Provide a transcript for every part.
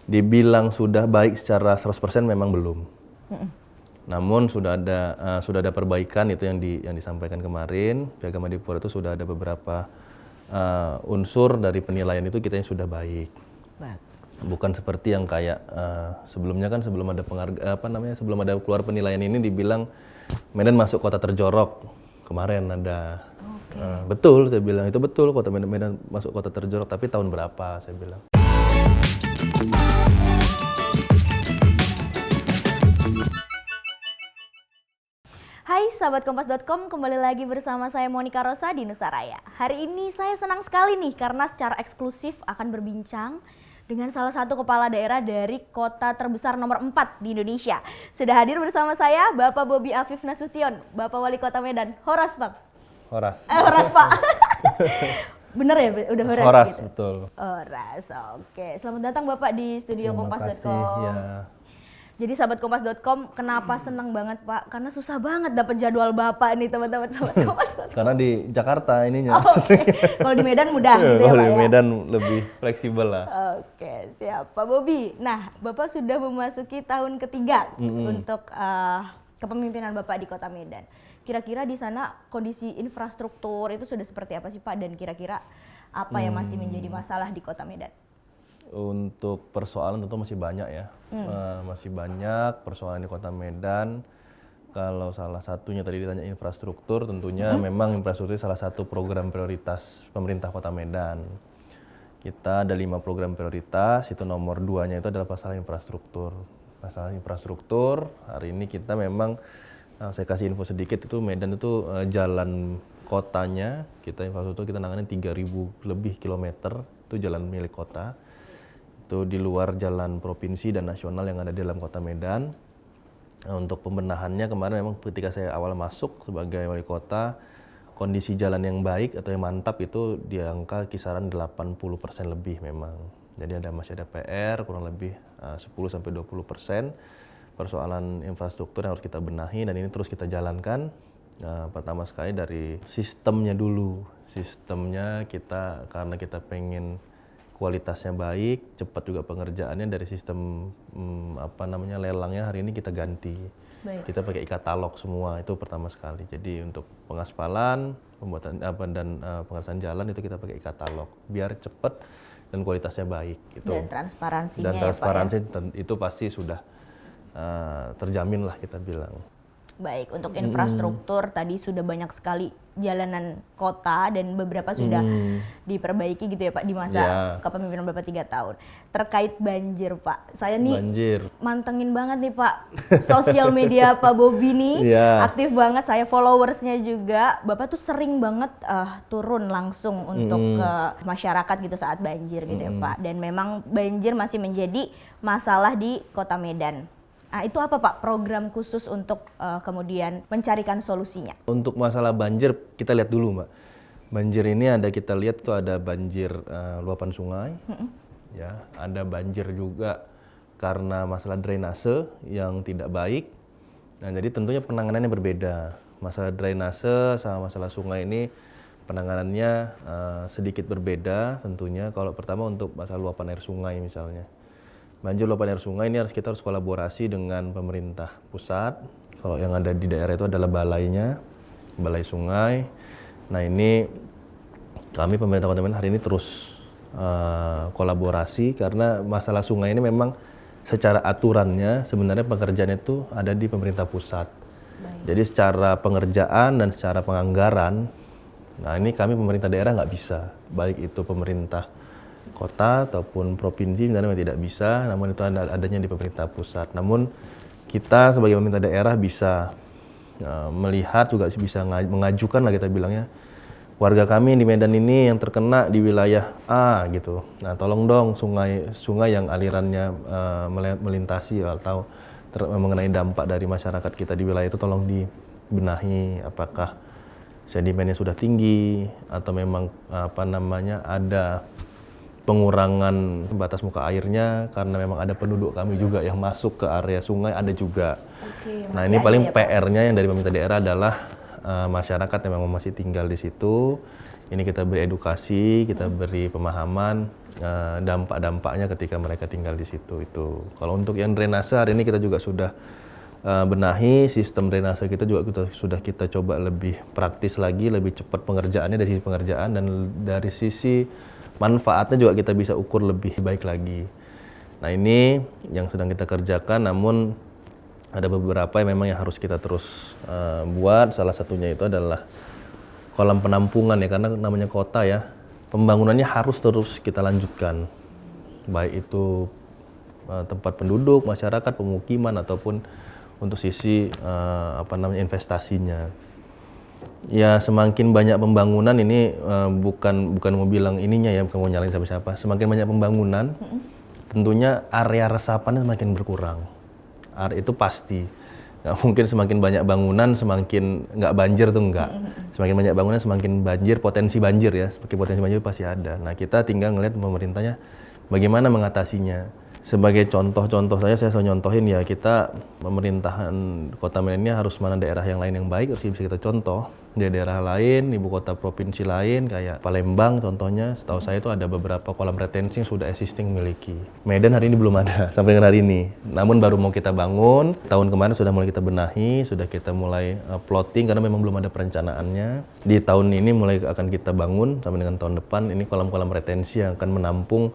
Dibilang sudah baik secara 100% memang belum. Namun sudah ada perbaikan itu yang disampaikan kemarin. Piagam Adipura itu sudah ada beberapa unsur dari penilaian itu kita yang sudah baik. Bukan seperti yang kayak sebelumnya kan sebelum ada sebelum ada keluar penilaian ini dibilang Medan masuk kota terjorok. Kemarin ada betul saya bilang itu betul kota Medan masuk kota terjorok, tapi tahun berapa saya bilang. Hai sahabat kompas.com, kembali lagi bersama saya Monica Rosa di Nusaraya. Hari ini saya senang sekali nih karena secara eksklusif akan berbincang dengan salah satu kepala daerah dari kota terbesar nomor 4 di Indonesia. Sudah hadir bersama saya Bapak Bobi Afif Nasution, Bapak Wali Kota Medan. Horas Bang. Horas. Horas Pak. Bener ya? Udah Horas? Horas gitu? Betul. Horas, oke. Selamat datang Bapak di studio kompas.com. Ya. Jadi sahabat kompas.com, kenapa senang banget Pak? Karena susah banget dapat jadwal Bapak nih teman-teman sahabat kompas.com. Karena di Jakarta ininya. Kalau di Medan mudah gitu ya Pak Kalau di ya? Medan lebih fleksibel lah. Oke, siap Pak Bobi. Nah, Bapak sudah memasuki tahun ketiga untuk kepemimpinan Bapak di Kota Medan. Kira-kira di sana kondisi infrastruktur itu sudah seperti apa sih Pak? Dan kira-kira apa yang masih menjadi masalah di Kota Medan? Untuk persoalan tentu masih banyak ya, masih banyak persoalan di Kota Medan. Kalau salah satunya tadi ditanya infrastruktur, tentunya memang infrastruktur salah satu program prioritas pemerintah Kota Medan. Kita ada 5 program prioritas, itu nomor 2-nya itu adalah masalah infrastruktur. Masalah infrastruktur, hari ini kita memang, saya kasih info sedikit, itu Medan itu jalan kotanya, kita infrastruktur kita nanganin 3.000 lebih kilometer, itu jalan milik kota. Itu di luar jalan provinsi dan nasional yang ada di dalam Kota Medan. Untuk pembenahannya kemarin memang ketika saya awal masuk sebagai wali kota, kondisi jalan yang baik atau yang mantap itu di angka kisaran 80% lebih memang. Jadi masih ada PR kurang lebih 10-20% persoalan infrastruktur yang harus kita benahi, dan ini terus kita jalankan. Pertama sekali dari sistemnya dulu. Sistemnya kita, karena kita pengen kualitasnya baik, cepat juga pengerjaannya, dari sistem lelangnya hari ini kita ganti. Baik. Kita pakai e-katalog semua, itu pertama sekali. Jadi untuk pengaspalan, pembuatan pengasapan jalan itu kita pakai e-katalog biar cepat dan kualitasnya baik gitu. Dan transparansinya dan transparansi ya Pak ya? Itu pasti sudah terjamin lah kita bilang. Baik, untuk infrastruktur tadi sudah banyak sekali jalanan kota dan beberapa sudah diperbaiki gitu ya Pak di masa kepemimpinan Bapak 3 tahun. Terkait banjir Pak, saya nih mantengin banget nih Pak sosial media Pak Bobi nih, aktif banget, saya followersnya juga. Bapak tuh sering banget turun langsung untuk ke masyarakat gitu saat banjir gitu ya Pak. Dan memang banjir masih menjadi masalah di Kota Medan. Nah, itu apa Pak program khusus untuk kemudian mencarikan solusinya? Untuk masalah banjir kita lihat dulu Mbak. Banjir ini kita lihat tuh ada banjir luapan sungai, ya, ada banjir juga karena masalah drainase yang tidak baik. Nah, jadi tentunya penanganannya berbeda. Masalah drainase sama masalah sungai ini penanganannya sedikit berbeda tentunya. Kalau pertama untuk masalah luapan air sungai misalnya. Banjir luapan air sungai ini kita harus kolaborasi dengan pemerintah pusat. Kalau yang ada di daerah itu adalah balainya, balai sungai. Nah ini kami pemerintah Kota Medan hari ini terus kolaborasi, karena masalah sungai ini memang secara aturannya sebenarnya pengerjaannya itu ada di pemerintah pusat. Jadi secara pengerjaan dan secara penganggaran, nah ini kami pemerintah daerah nggak bisa, baik itu pemerintah kota ataupun provinsi memang tidak bisa, namun itu adanya di pemerintah pusat. Namun kita sebagai pemerintah daerah bisa melihat, juga bisa mengajukan lah kita bilangnya, warga kami di Medan ini yang terkena di wilayah A gitu. Nah tolong dong sungai yang alirannya melintasi atau mengenai dampak dari masyarakat kita di wilayah itu tolong dibenahi. Apakah sedimennya sudah tinggi atau memang ada pengurangan batas muka airnya karena memang ada penduduk kami juga yang masuk ke area sungai, ada juga. Nah ini paling PR-nya yang dari pemerintah daerah adalah masyarakat yang memang masih tinggal di situ. Ini kita beri edukasi, kita beri pemahaman dampak-dampaknya ketika mereka tinggal di situ itu. Kalau untuk yang drainase hari ini kita juga sudah benahi sistem drainase kita juga sudah kita coba lebih praktis lagi, lebih cepat pengerjaannya dari sisi pengerjaan dan dari sisi manfaatnya juga kita bisa ukur lebih baik lagi. Nah ini yang sedang kita kerjakan, namun ada beberapa yang memang yang harus kita terus buat. Salah satunya itu adalah kolam penampungan ya, karena namanya kota ya, pembangunannya harus terus kita lanjutkan. Baik itu tempat penduduk, masyarakat, pemukiman ataupun untuk sisi investasinya. Ya semakin banyak pembangunan ini bukan mau bilang ininya ya, bukan mau nyalain siapa-siapa. Semakin banyak pembangunan, tentunya area resapannya semakin berkurang. Itu pasti. Nggak mungkin semakin banyak bangunan semakin nggak banjir tuh enggak. Semakin banyak bangunan semakin banjir, potensi banjir ya. Seperti potensi banjir pasti ada. Nah kita tinggal ngelihat pemerintahnya bagaimana mengatasinya. Sebagai contoh-contoh saya selalu nyontohin ya, kita pemerintahan Kota Medan ini harus mana daerah yang lain yang baik harus bisa kita contoh. Di daerah lain, ibu kota provinsi lain kayak Palembang contohnya, setahu saya itu ada beberapa kolam retensi yang sudah existing miliki. Medan hari ini belum ada sampai dengan hari ini. Namun baru mau kita bangun, tahun kemarin sudah mulai kita benahi, sudah kita mulai plotting karena memang belum ada perencanaannya. Di tahun ini mulai akan kita bangun sampai dengan tahun depan ini kolam-kolam retensi yang akan menampung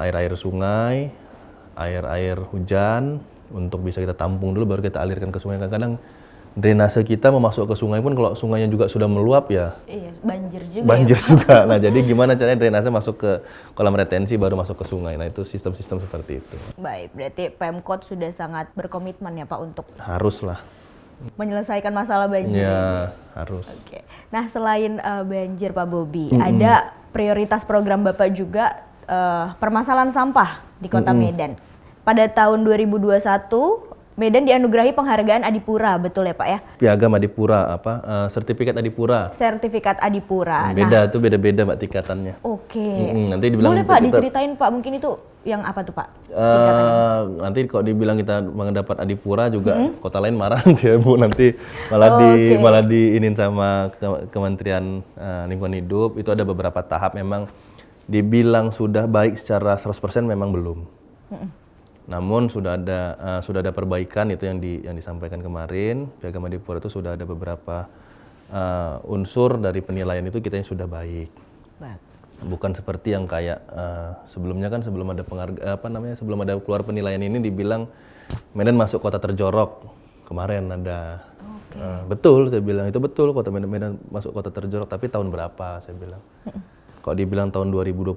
air-air sungai, air-air hujan untuk bisa kita tampung dulu baru kita alirkan ke sungai. Kadang-kadang drainase kita mau masuk ke sungai pun kalau sungainya juga sudah meluap ya. Iya, banjir juga. Banjir juga. Nah, jadi gimana caranya drainase masuk ke kolam retensi baru masuk ke sungai. Nah, itu sistem-sistem seperti itu. Baik, berarti Pemkot sudah sangat berkomitmen ya Pak untuk Haruslah menyelesaikan masalah banjir. Ya, harus. Oke. Nah, selain banjir Pak Bobi, ada prioritas program Bapak juga permasalahan sampah di Kota Medan. Pada tahun 2021 Medan dianugerahi penghargaan Adipura, betul ya Pak ya? Piagam Adipura, sertifikat Adipura. Sertifikat Adipura. Beda, itu beda-beda Mbak tingkatannya. Oke. Nanti dibilang boleh Pak diceritain Pak, mungkin itu yang apa tuh Pak? Nanti kalau dibilang kita mendapat Adipura juga kota lain marah nanti ya Bu, nanti malah diinin sama Kementerian Lingkungan Hidup. Itu ada beberapa tahap, memang dibilang sudah baik secara 100% memang belum. Namun sudah ada perbaikan itu yang disampaikan kemarin. Piagam Adipura itu sudah ada beberapa unsur dari penilaian itu kita yang sudah baik. Bukan seperti yang kayak sebelumnya kan, sebelum ada sebelum ada keluar penilaian ini dibilang Medan masuk kota terjorok. Kemarin ada. Betul saya bilang, itu betul kota Medan masuk kota terjorok, tapi tahun berapa saya bilang. Kalau dibilang tahun 2022,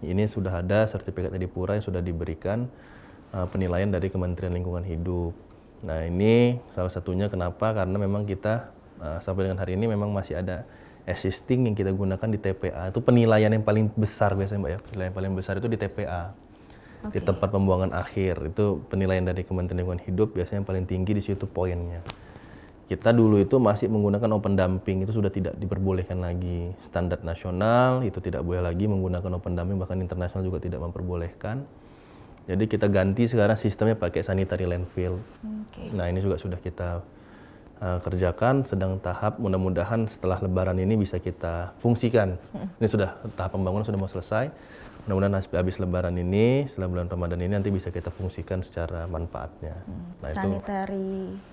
ini sudah ada sertifikat Adipura yang sudah diberikan penilaian dari Kementerian Lingkungan Hidup. Nah ini salah satunya kenapa, karena memang kita sampai dengan hari ini memang masih ada existing yang kita gunakan di TPA. Itu penilaian yang paling besar biasanya Mbak ya, penilaian yang paling besar itu di TPA. Di tempat pembuangan akhir, itu penilaian dari Kementerian Lingkungan Hidup biasanya yang paling tinggi di situ poinnya. Kita dulu itu masih menggunakan open dumping, itu sudah tidak diperbolehkan lagi. Standar nasional itu tidak boleh lagi menggunakan open dumping, bahkan internasional juga tidak memperbolehkan. Jadi kita ganti sekarang sistemnya pakai sanitary landfill. Nah ini juga sudah kita kerjakan, sedang tahap mudah-mudahan setelah Lebaran ini bisa kita fungsikan. Ini sudah tahap pembangunan sudah mau selesai. Mudah-mudahan habis Lebaran ini, setelah bulan Ramadan ini nanti bisa kita fungsikan secara manfaatnya. Nah,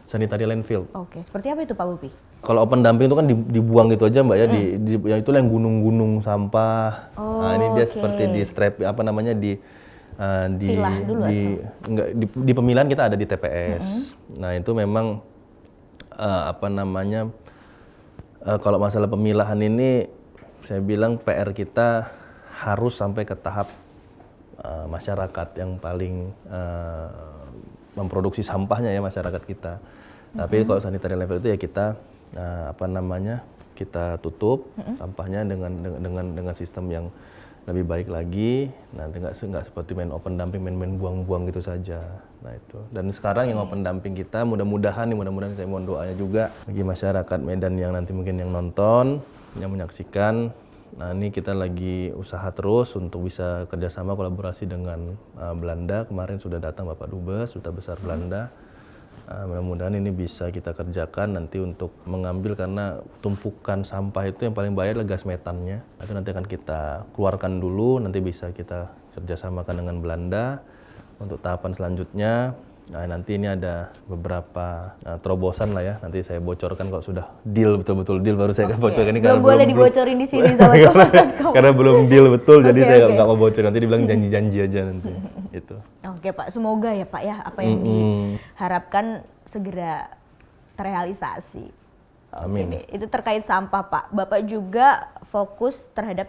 sanitary landfill. Oke, seperti apa itu Pak Bobi? Kalau open dumping itu kan dibuang gitu aja Mbak ya, ya itu yang gunung-gunung sampah. Nah, ini dia seperti di strap di pemilihan kita ada di TPS. Nah, itu memang kalau masalah pemilahan ini saya bilang PR kita harus sampai ke tahap masyarakat yang paling memproduksi sampahnya ya, masyarakat kita. Tapi kalau sanitary landfill itu ya kita kita tutup sampahnya dengan sistem yang lebih baik lagi. Nah, nggak seperti main open dumping, main buang-buang gitu saja. Nah itu. Dan sekarang yang open dumping kita mudah-mudahan saya mohon doanya juga bagi masyarakat Medan yang nanti mungkin yang nonton, yang menyaksikan. Nah ini kita lagi usaha terus untuk bisa kerjasama kolaborasi dengan Belanda. Kemarin sudah datang Bapak Dubes, Duta Besar Belanda. Mudah-mudahan ini bisa kita kerjakan nanti untuk mengambil, karena tumpukan sampah itu yang paling bahaya adalah gas metannya. Itu nanti akan kita keluarkan dulu, nanti bisa kita kerjasamakan dengan Belanda untuk tahapan selanjutnya. Nah, nanti ini ada beberapa terobosan lah ya, nanti saya bocorkan kalau sudah deal, betul-betul deal baru saya bocorkan ini. Belum boleh dibocorin di sini sama karena belum deal betul, jadi saya nggak mau bocorin, nanti dibilang janji-janji aja nanti. Itu. Oke Pak, semoga ya Pak ya, apa yang diharapkan segera terrealisasi. Amin. Oke, itu terkait sampah Pak. Bapak juga fokus terhadap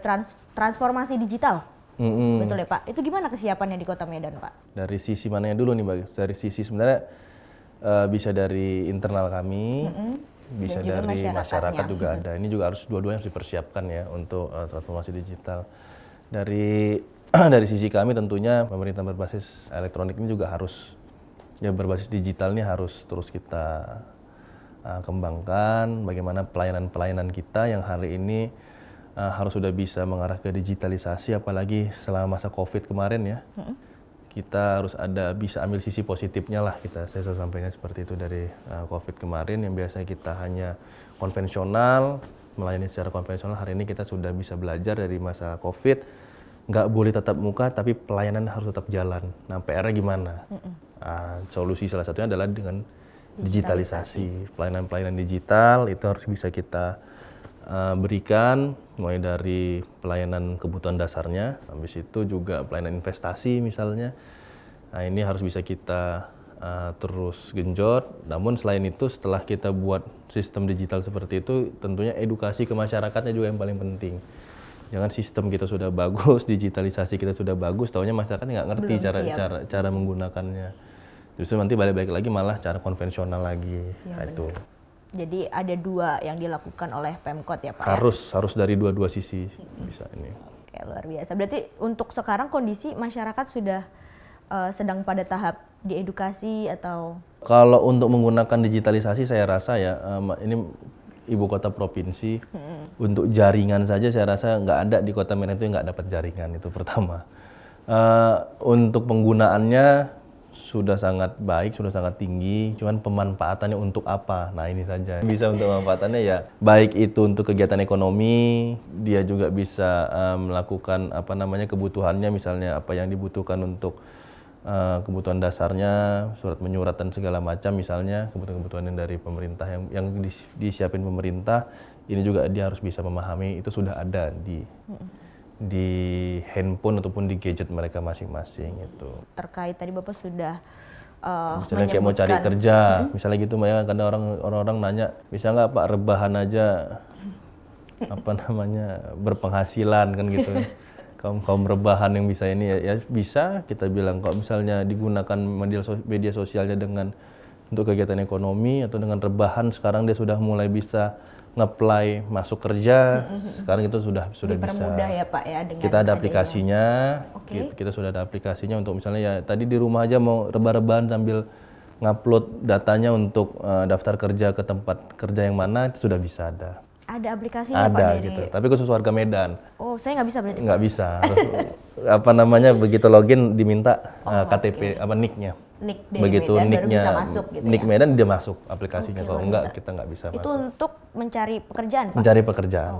transformasi digital. Betul ya Pak? Itu gimana kesiapannya di Kota Medan Pak? Dari sisi mananya dulu nih Mbak? Dari sisi sebenarnya bisa dari internal kami, bisa juga dari masyarakat juga ada. Ini juga harus dua-duanya harus dipersiapkan ya untuk transformasi digital. Dari sisi kami tentunya pemerintah berbasis elektronik ini juga harus, ya berbasis digital ini harus terus kita kembangkan. Bagaimana pelayanan-pelayanan kita yang hari ini harus sudah bisa mengarah ke digitalisasi, apalagi selama masa COVID kemarin ya. Kita harus bisa ambil sisi positifnya lah, saya selalu sampaikan seperti itu dari COVID kemarin, yang biasanya kita hanya konvensional, melayani secara konvensional, hari ini kita sudah bisa belajar dari masa COVID, nggak boleh tatap muka, tapi pelayanan harus tetap jalan. Nah, PR-nya gimana? Solusi salah satunya adalah dengan digitalisasi. Pelayanan-pelayanan digital itu harus bisa kita berikan, mulai dari pelayanan kebutuhan dasarnya, habis itu juga pelayanan investasi misalnya. Nah, ini harus bisa kita terus genjot. Namun selain itu, setelah kita buat sistem digital seperti itu, tentunya edukasi ke masyarakatnya juga yang paling penting. Jangan sistem kita sudah bagus, digitalisasi kita sudah bagus, taunya masyarakat nggak ngerti cara menggunakannya. Justru nanti balik lagi malah cara konvensional lagi. Nah, itu. Jadi ada dua yang dilakukan oleh Pemkot ya Pak? Harus dari dua sisi bisa ini. Oke, luar biasa. Berarti untuk sekarang kondisi masyarakat sudah sedang pada tahap diedukasi atau? Kalau untuk menggunakan digitalisasi saya rasa ya, ini ibu kota provinsi, untuk jaringan saja saya rasa nggak ada di Kota Medan itu yang nggak dapat jaringan, itu pertama. Untuk penggunaannya sudah sangat baik, sudah sangat tinggi, cuman pemanfaatannya untuk apa? Nah, ini saja. Bisa untuk pemanfaatannya ya, baik itu untuk kegiatan ekonomi, dia juga bisa melakukan kebutuhannya, misalnya apa yang dibutuhkan untuk kebutuhan dasarnya, surat menyurat dan segala macam, misalnya kebutuhan-kebutuhan yang dari pemerintah yang disiapin pemerintah, ini juga dia harus bisa memahami, itu sudah ada di handphone ataupun di gadget mereka masing-masing itu. Terkait tadi Bapak sudah misalnya kayak mau cari kerja, misalnya gitu, kadang orang-orang nanya, bisa nggak Pak rebahan aja berpenghasilan kan gitu. Kaum rebahan yang bisa ini ya bisa, kita bilang kalau misalnya digunakan media sosialnya untuk kegiatan ekonomi atau dengan rebahan, sekarang dia sudah mulai bisa nge-apply masuk kerja. Sekarang itu sudah bisa. Dipermudah ya Pak ya, dengan kita ada aplikasinya. Kita sudah ada aplikasinya untuk misalnya ya tadi di rumah aja mau rebah-rebahan sambil ngupload datanya untuk daftar kerja ke tempat kerja yang mana, itu sudah bisa ada. Ada aplikasinya Pak dari... gitu. Tapi khusus warga Medan. Oh, saya nggak bisa berarti? Nggak bisa. Begitu login diminta KTP, nick-nya. Nick dari begitu Medan nick-nya, baru bisa masuk gitu nick ya? Medan dia masuk aplikasinya. Kalau enggak, kita nggak bisa itu masuk. Itu untuk mencari pekerjaan Pak? Mencari pekerjaan.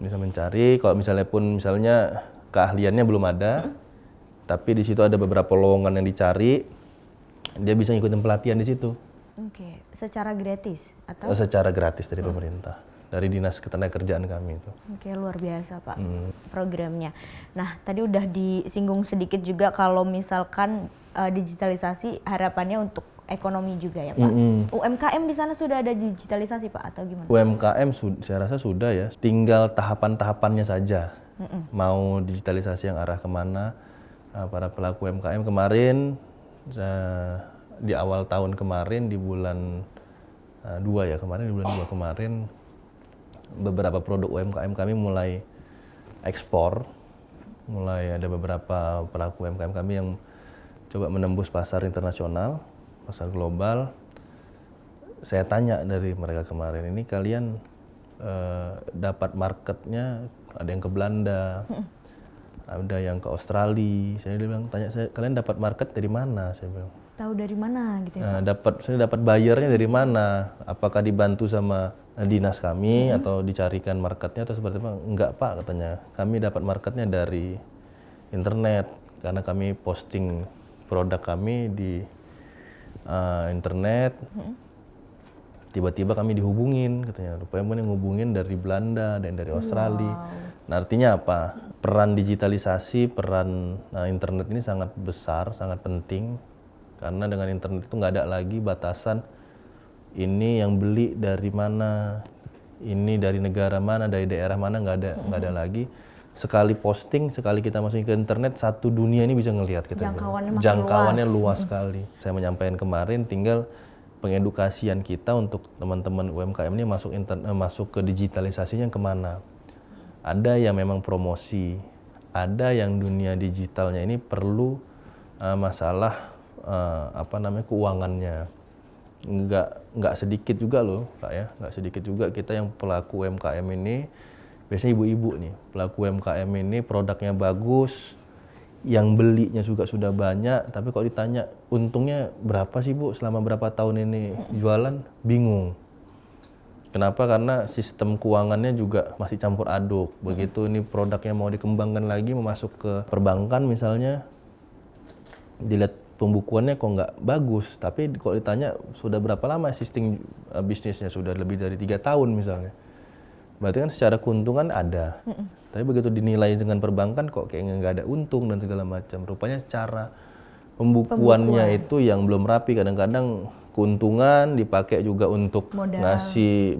Bisa mencari, kalau misalnya keahliannya belum ada, tapi di situ ada beberapa lowongan yang dicari, dia bisa ngikutin pelatihan di situ. Secara gratis atau? Secara gratis dari pemerintah, dari Dinas Ketenagakerjaan kami itu. Luar biasa Pak programnya. Nah, tadi udah disinggung sedikit juga kalau misalkan digitalisasi harapannya untuk ekonomi juga ya Pak. UMKM di sana sudah ada digitalisasi Pak atau gimana? UMKM saya rasa sudah ya, tinggal tahapan-tahapannya saja. Mau digitalisasi yang arah kemana, para pelaku UMKM kemarin, di awal tahun kemarin, di bulan 2 kemarin, beberapa produk UMKM kami mulai ekspor, mulai ada beberapa pelaku UMKM kami yang coba menembus pasar internasional, pasar global. Saya tanya dari mereka kemarin, ini kalian dapat marketnya, ada yang ke Belanda, ada yang ke Australia. Saya bilang, kalian dapat market dari mana? Saya bilang, tahu dari mana gitu ya? Saya dapat bayarnya dari mana? Apakah dibantu sama dinas kami atau dicarikan marketnya atau seperti apa? Enggak Pak, katanya. Kami dapat marketnya dari internet karena kami posting produk kami di internet. Tiba-tiba kami dihubungin, katanya. Rupanya ngehubungin dari Belanda dan dari Australia. Nah, artinya apa? Peran digitalisasi, peran internet ini sangat besar, sangat penting. Karena dengan internet itu nggak ada lagi batasan ini yang beli dari mana, ini dari negara mana, dari daerah mana, nggak ada lagi. Sekali posting, sekali kita masukin ke internet, satu dunia ini bisa ngelihat kita. Jangkauannya luas sekali. Saya menyampaikan kemarin, tinggal pengedukasian kita untuk teman-teman UMKM ini masuk ke digitalisasinya kemana. Ada yang memang promosi, ada yang dunia digitalnya ini perlu masalah keuangannya. Nggak sedikit juga loh Pak ya, nggak sedikit juga kita yang pelaku UMKM ini, biasanya ibu-ibu nih, pelaku UMKM ini produknya bagus, yang belinya juga sudah banyak, tapi kalau ditanya untungnya berapa sih Bu selama berapa tahun ini jualan, bingung. Kenapa? Karena sistem keuangannya juga masih campur aduk. Begitu ini produknya mau dikembangkan lagi, mau masuk ke perbankan misalnya, dilihat pembukuannya kok nggak bagus, tapi kalau ditanya sudah berapa lama sistem bisnisnya, sudah lebih dari 3 tahun misalnya. Berarti kan secara keuntungan ada, tapi begitu dinilai dengan perbankan kok kayaknya nggak ada untung dan segala macam. Rupanya cara pembukuannya itu yang belum rapi. Kadang-kadang keuntungan dipakai juga untuk ngasih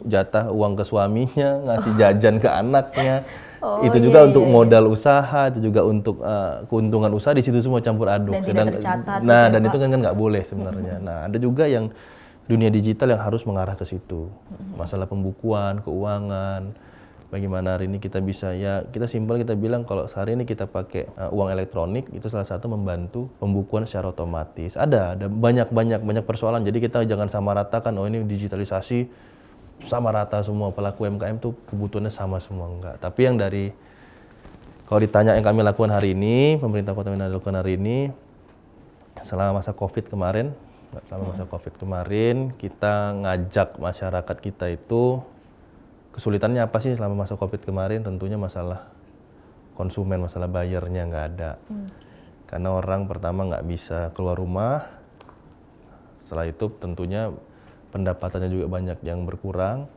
jatah uang ke suaminya, ngasih jajan ke anaknya. Itu juga untuk modal usaha, itu juga untuk keuntungan usaha, di situ semua campur aduk. Dan tidak tercatat. Dan itu kan nggak boleh sebenarnya. Nah, ada juga yang dunia digital yang harus mengarah ke situ. Masalah pembukuan, keuangan, bagaimana hari ini kita bisa, ya kita simpel kita bilang kalau sehari ini kita pakai uang elektronik, itu salah satu membantu pembukuan secara otomatis. Ada banyak persoalan, jadi kita jangan samaratakan, oh ini digitalisasi sama rata semua, pelaku UMKM tuh kebutuhannya sama semua, enggak. Tapi yang kalau ditanya yang kami lakukan hari ini, pemerintah Kota Medan lakukan hari ini, selama masa COVID kemarin, kita ngajak masyarakat kita itu, kesulitannya apa sih selama masa COVID kemarin? Tentunya masalah konsumen, masalah bayarnya nggak ada. Karena orang pertama nggak bisa keluar rumah, setelah itu tentunya pendapatannya juga banyak yang berkurang.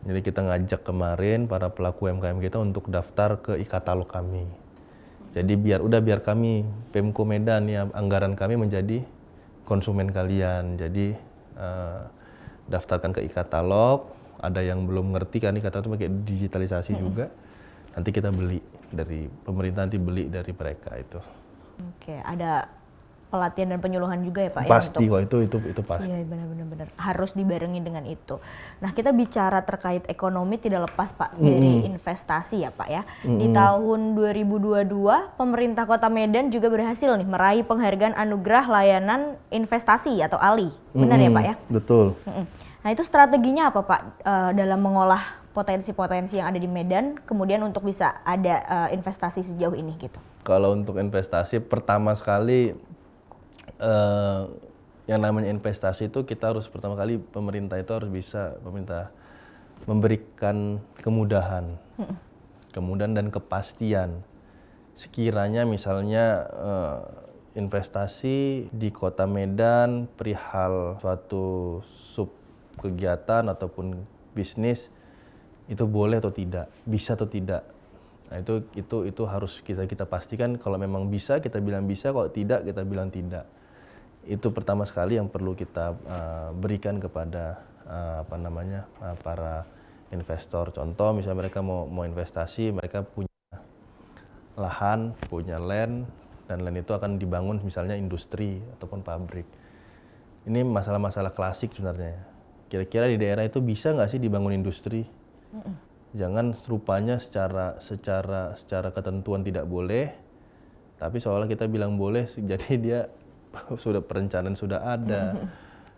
Jadi kita ngajak kemarin para pelaku UMKM kita untuk daftar ke e-katalog kami. Jadi biar kami Pemko Medan ya, anggaran kami menjadi konsumen kalian. Jadi daftarkan ke e-katalog. Ada yang belum ngerti kan e-katalog itu pakai digitalisasi juga. Nanti kita beli dari pemerintah, nanti beli dari mereka itu. Oke, ada pelatihan dan penyuluhan juga ya Pak? Pasti ya, kok, itu pasti. Iya benar. Harus dibarengi dengan itu. Nah, kita bicara terkait ekonomi tidak lepas Pak dari investasi ya Pak ya. Di tahun 2022 pemerintah Kota Medan juga berhasil nih meraih penghargaan Anugerah Layanan Investasi atau ALI. Benar ya Pak ya? Betul. Nah, itu strateginya apa Pak dalam mengolah potensi-potensi yang ada di Medan, kemudian untuk bisa ada investasi sejauh ini gitu? Kalau untuk investasi, pertama sekali yang namanya investasi itu kita harus pertama kali pemerintah memberikan kemudahan dan kepastian. Sekiranya misalnya investasi di Kota Medan perihal suatu sub kegiatan ataupun bisnis itu boleh atau tidak, bisa atau tidak. Nah, itu harus kita pastikan. Kalau memang bisa kita bilang bisa, kalau tidak kita bilang tidak. Itu pertama sekali yang perlu kita berikan kepada para investor. Contoh misalnya mereka mau investasi, mereka punya lahan, punya land, dan land itu akan dibangun misalnya industri ataupun pabrik. Ini masalah-masalah klasik sebenarnya. Kira-kira di daerah itu bisa nggak sih dibangun industri? Jangan rupanya secara ketentuan tidak boleh, tapi seolah kita bilang boleh, jadi dia sudah perencanaan sudah ada,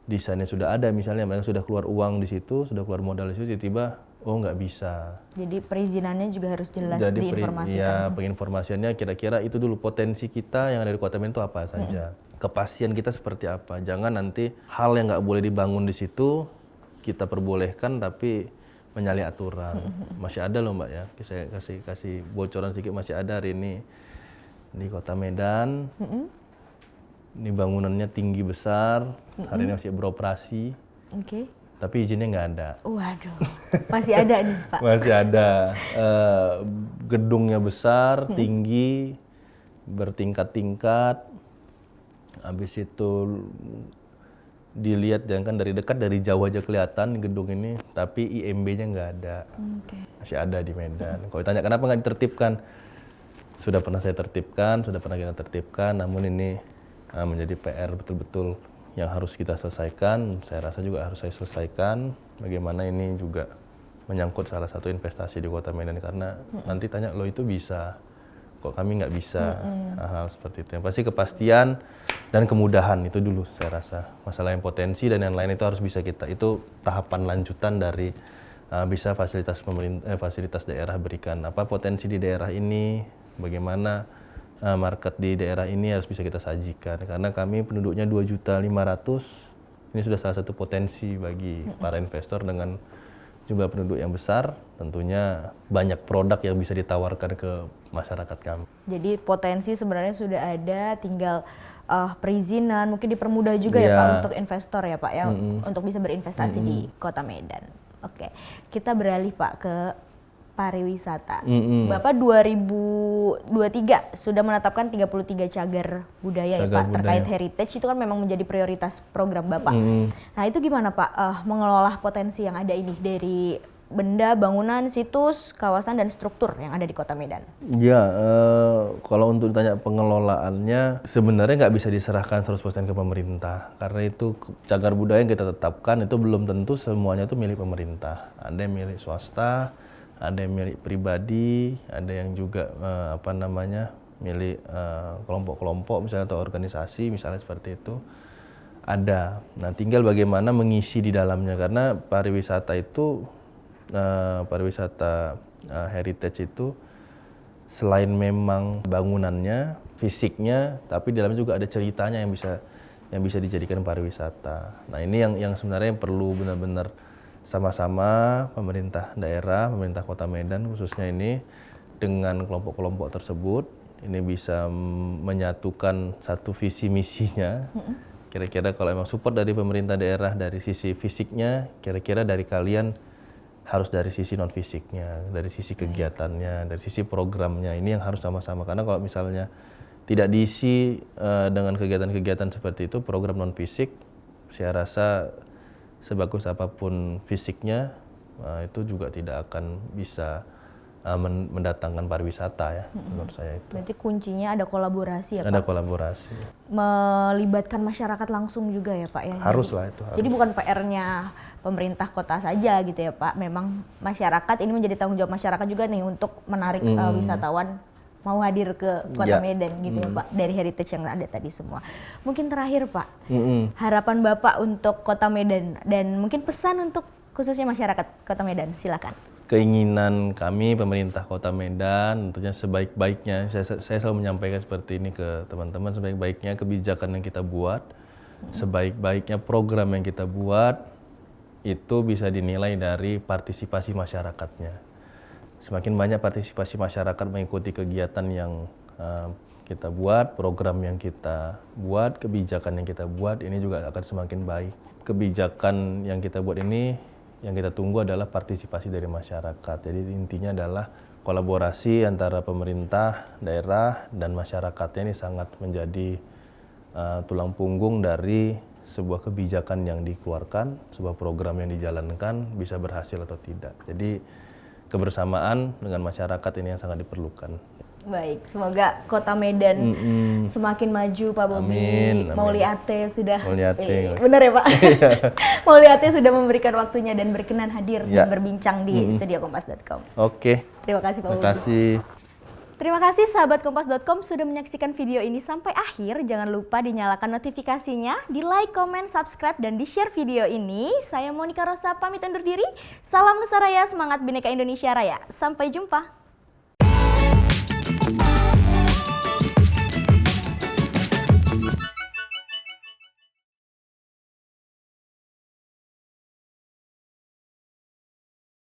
desainnya sudah ada, misalnya mereka sudah keluar uang di situ, sudah keluar modal di situ, tiba-tiba oh nggak bisa. Jadi perizinannya juga harus jelas Jadi diinformasikan. ya penginformasiannya kira-kira itu dulu potensi kita yang ada di Kota Medan itu apa saja. Kepastian kita seperti apa. Jangan nanti hal yang nggak boleh dibangun di situ kita perbolehkan tapi menyalahi aturan. Masih ada loh Mbak ya. Saya kasih bocoran sedikit, masih ada hari ini di Kota Medan. Ini bangunannya tinggi besar. Hari ini masih beroperasi. Oke. Tapi izinnya nggak ada. Waduh, masih ada nih Pak. Masih ada. Gedungnya besar, tinggi, bertingkat-tingkat. Habis itu dilihat jangan kan dari dekat, dari jauh aja kelihatan gedung ini, tapi IMB-nya nggak ada. Masih ada di Medan. Kalau ditanya kenapa nggak ditertibkan, sudah pernah saya tertibkan, sudah pernah kita tertibkan, namun ini menjadi PR betul-betul yang harus kita selesaikan. Saya rasa juga harus saya selesaikan. Bagaimana ini juga menyangkut salah satu investasi di Kota Medan, karena nanti tanya lo itu bisa, kok kami nggak bisa. Hal seperti itu. Yang pasti kepastian dan kemudahan itu dulu saya rasa. Masalah yang potensi dan yang lain itu harus bisa kita, itu tahapan lanjutan dari bisa fasilitas daerah berikan. Apa potensi di daerah ini, bagaimana market di daerah ini harus bisa kita sajikan. Karena kami penduduknya 2.500.000, ini sudah salah satu potensi bagi para investor dengan jumlah penduduk yang besar. Tentunya banyak produk yang bisa ditawarkan ke masyarakat kami. Jadi potensi sebenarnya sudah ada, tinggal perizinan mungkin dipermudah juga ya Pak untuk investor ya Pak ya, untuk bisa berinvestasi di Kota Medan. Oke, kita beralih Pak ke pariwisata. Bapak 2023 sudah menetapkan 33 cagar budaya ya Pak, terkait heritage, itu kan memang menjadi prioritas program Bapak. Nah itu gimana Pak mengelola potensi yang ada ini dari benda, bangunan, situs, kawasan, dan struktur yang ada di Kota Medan? Ya, kalau untuk ditanya pengelolaannya, sebenarnya nggak bisa diserahkan 100% ke pemerintah. Karena itu cagar budaya yang kita tetapkan itu belum tentu semuanya itu milik pemerintah. Ada yang milik swasta, ada yang milik pribadi, ada yang juga milik kelompok-kelompok misalnya atau organisasi misalnya seperti itu. Ada. Nah, tinggal bagaimana mengisi di dalamnya, karena pariwisata itu heritage itu selain memang bangunannya, fisiknya, tapi di dalamnya juga ada ceritanya yang bisa dijadikan pariwisata. Nah, ini yang sebenarnya yang perlu benar-benar sama-sama pemerintah daerah, pemerintah Kota Medan khususnya ini dengan kelompok-kelompok tersebut ini bisa menyatukan satu visi misinya. Kira-kira kalau emang support dari pemerintah daerah dari sisi fisiknya, kira-kira dari kalian harus dari sisi non fisiknya, dari sisi kegiatannya, dari sisi programnya. Ini yang harus sama-sama, karena kalau misalnya tidak diisi dengan kegiatan-kegiatan seperti itu, program non fisik, saya rasa sebagus apapun fisiknya itu juga tidak akan bisa mendatangkan pariwisata ya, menurut saya itu. Berarti kuncinya ada kolaborasi ya Pak? Ada kolaborasi. Melibatkan masyarakat langsung juga ya Pak ya? Harus lah itu. Jadi bukan PR-nya pemerintah kota saja gitu ya Pak, memang masyarakat, ini menjadi tanggung jawab masyarakat juga nih untuk menarik wisatawan mau hadir ke Kota Medan gitu ya Pak, dari heritage yang ada tadi semua. Mungkin terakhir Pak, harapan Bapak untuk Kota Medan dan mungkin pesan untuk khususnya masyarakat Kota Medan, silakan. Keinginan kami pemerintah Kota Medan tentunya sebaik-baiknya, saya selalu menyampaikan seperti ini ke teman-teman, sebaik-baiknya kebijakan yang kita buat, sebaik-baiknya program yang kita buat itu bisa dinilai dari partisipasi masyarakatnya. Semakin banyak partisipasi masyarakat mengikuti kegiatan yang kita buat, program yang kita buat, kebijakan yang kita buat, ini juga akan semakin baik. Kebijakan yang kita buat ini yang kita tunggu adalah partisipasi dari masyarakat. Jadi intinya adalah kolaborasi antara pemerintah, daerah, dan masyarakatnya ini sangat menjadi tulang punggung dari sebuah kebijakan yang dikeluarkan, sebuah program yang dijalankan bisa berhasil atau tidak. Jadi kebersamaan dengan masyarakat ini yang sangat diperlukan. Baik, semoga Kota Medan semakin maju Pak Bobi. Amin. Mauliate sudah, benar ya Pak? Mauliate sudah memberikan waktunya dan berkenan hadir dan berbincang di studio kompas.com. Oke. Terima kasih Pak Bobi. Terima kasih. Terima kasih sahabat Kompas.com sudah menyaksikan video ini sampai akhir. Jangan lupa dinyalakan notifikasinya, di like, comment, subscribe, dan di share video ini. Saya Monica Rosa pamit undur diri. Salam Nusaraya, semangat Bhinneka Indonesia Raya. Sampai jumpa.